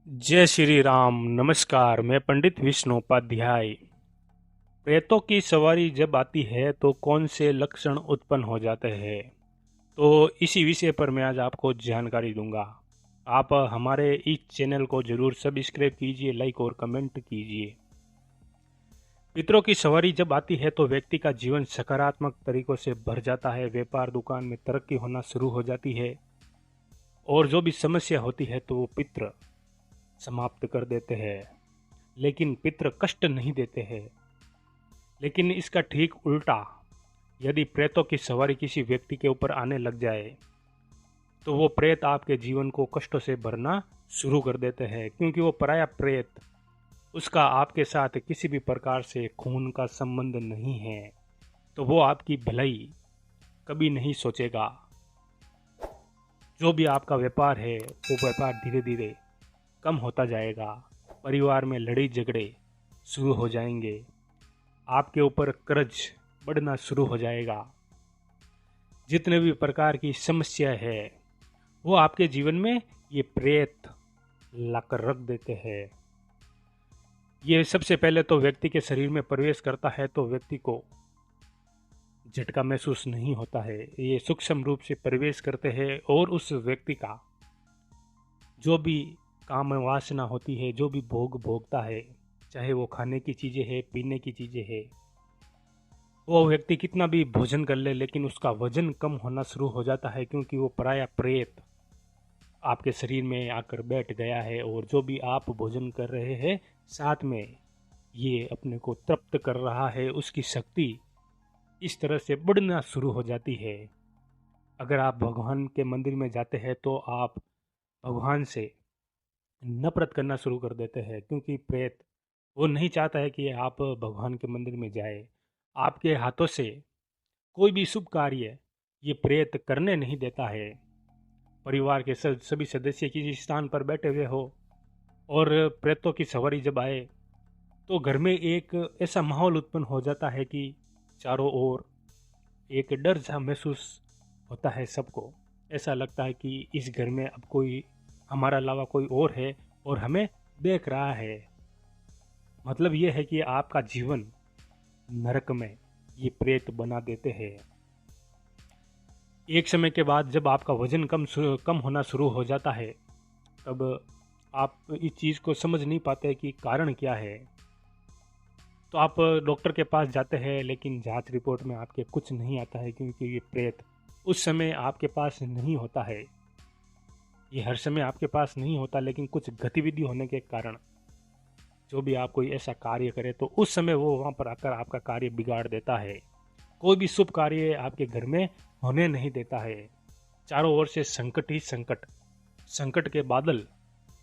जय श्री राम। नमस्कार। मैं पंडित विष्णु उपाध्याय। प्रेतों की सवारी जब आती है तो कौन से लक्षण उत्पन्न हो जाते हैं, तो इसी विषय पर मैं आज आपको जानकारी दूंगा। आप हमारे इस चैनल को जरूर सब्सक्राइब कीजिए, लाइक और कमेंट कीजिए। पितरों की सवारी जब आती है तो व्यक्ति का जीवन सकारात्मक तरीकों से भर जाता है। व्यापार दुकान में तरक्की होना शुरू हो जाती है और जो भी समस्या होती है तो वो पितर समाप्त कर देते हैं। लेकिन पितृ कष्ट नहीं देते हैं। लेकिन इसका ठीक उल्टा, यदि प्रेतों की सवारी किसी व्यक्ति के ऊपर आने लग जाए तो वो प्रेत आपके जीवन को कष्टों से भरना शुरू कर देते हैं, क्योंकि वो पराया प्रेत, उसका आपके साथ किसी भी प्रकार से खून का संबंध नहीं है। तो वो आपकी भलाई कभी नहीं सोचेगा। जो भी आपका व्यापार है वो व्यापार धीरे धीरे कम होता जाएगा। परिवार में लड़ाई झगड़े शुरू हो जाएंगे। आपके ऊपर कर्ज बढ़ना शुरू हो जाएगा। जितने भी प्रकार की समस्या है वो आपके जीवन में ये प्रेत लाकर रख देते हैं। ये सबसे पहले तो व्यक्ति के शरीर में प्रवेश करता है तो व्यक्ति को झटका महसूस नहीं होता है। ये सूक्ष्म रूप से प्रवेश करते हैं और उस व्यक्ति का जो भी काम वासना होती है, जो भी भोग भोगता है, चाहे वो खाने की चीज़ें है, पीने की चीज़ें है, वो व्यक्ति कितना भी भोजन कर ले लेकिन उसका वजन कम होना शुरू हो जाता है, क्योंकि वो पराया प्रेत आपके शरीर में आकर बैठ गया है। और जो भी आप भोजन कर रहे हैं साथ में ये अपने को तृप्त कर रहा है, उसकी शक्ति इस तरह से बढ़ना शुरू हो जाती है। अगर आप भगवान के मंदिर में जाते हैं तो आप भगवान से नफरत करना शुरू कर देते हैं, क्योंकि प्रेत वो नहीं चाहता है कि आप भगवान के मंदिर में जाए। आपके हाथों से कोई भी शुभ कार्य ये प्रेत करने नहीं देता है। परिवार के सभी सदस्य किसी स्थान पर बैठे हुए हो और प्रेतों की सवारी जब आए तो घर में एक ऐसा माहौल उत्पन्न हो जाता है कि चारों ओर एक डर सा महसूस होता है सबको। ऐसा लगता है कि इस घर में अब कोई हमारा अलावा कोई और है और हमें देख रहा है। मतलब ये है कि आपका जीवन नरक में ये प्रेत बना देते हैं। एक समय के बाद जब आपका वजन कम होना शुरू हो जाता है तब आप इस चीज़ को समझ नहीं पाते कि कारण क्या है। तो आप डॉक्टर के पास जाते हैं लेकिन जांच रिपोर्ट में आपके कुछ नहीं आता है, क्योंकि ये प्रेत उस समय आपके पास नहीं होता है। ये हर समय आपके पास नहीं होता, लेकिन कुछ गतिविधि होने के कारण जो भी आप कोई ऐसा कार्य करे तो उस समय वो वहाँ पर आकर आपका कार्य बिगाड़ देता है। कोई भी शुभ कार्य आपके घर में होने नहीं देता है। चारों ओर से संकट ही संकट, संकट के बादल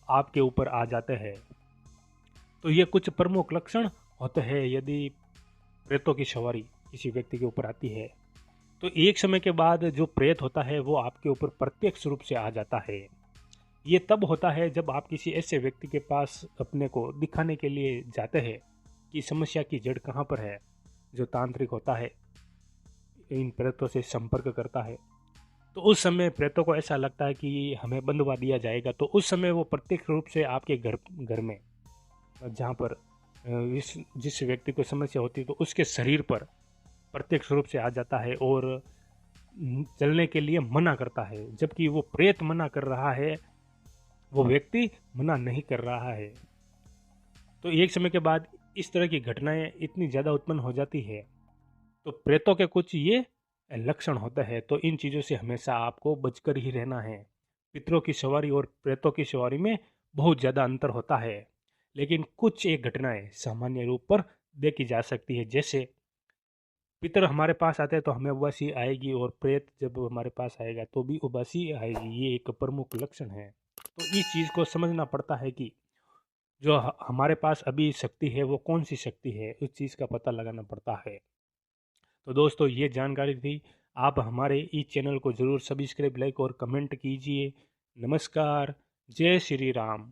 आपके ऊपर आ जाते हैं। तो ये कुछ प्रमुख लक्षण होते हैं यदि प्रेतों की सवारी किसी व्यक्ति के ऊपर आती है। तो एक समय के बाद जो प्रेत होता है वो आपके ऊपर प्रत्यक्ष रूप से आ जाता है। ये तब होता है जब आप किसी ऐसे व्यक्ति के पास अपने को दिखाने के लिए जाते हैं कि समस्या की जड़ कहाँ पर है। जो तांत्रिक होता है इन प्रेतों से संपर्क करता है, तो उस समय प्रेतों को ऐसा लगता है कि हमें बंधवा दिया जाएगा। तो उस समय वो प्रत्यक्ष रूप से आपके घर घर में, जहाँ पर इस जिस व्यक्ति को समस्या होती है तो उसके शरीर पर प्रत्यक्ष रूप से आ जाता है और चलने के लिए मना करता है। जबकि वो प्रेत मना कर रहा है, वो व्यक्ति मना नहीं कर रहा है। तो एक समय के बाद इस तरह की घटनाएं इतनी ज़्यादा उत्पन्न हो जाती है। तो प्रेतों के कुछ ये लक्षण होते हैं, तो इन चीज़ों से हमेशा आपको बचकर ही रहना है। पितरों की सवारी और प्रेतों की सवारी में बहुत ज़्यादा अंतर होता है, लेकिन कुछ एक घटनाएं सामान्य रूप पर देखी जा सकती है। जैसे पितर हमारे पास आते हैं तो हमें उबासी आएगी, और प्रेत जब हमारे पास आएगा तो भी उबासी आएगी। ये एक प्रमुख लक्षण है। तो इस चीज़ को समझना पड़ता है कि जो हमारे पास अभी शक्ति है वो कौन सी शक्ति है, उस चीज़ का पता लगाना पड़ता है। तो दोस्तों ये जानकारी थी। आप हमारे इस चैनल को ज़रूर सब्सक्राइब, लाइक और कमेंट कीजिए। नमस्कार। जय श्री राम।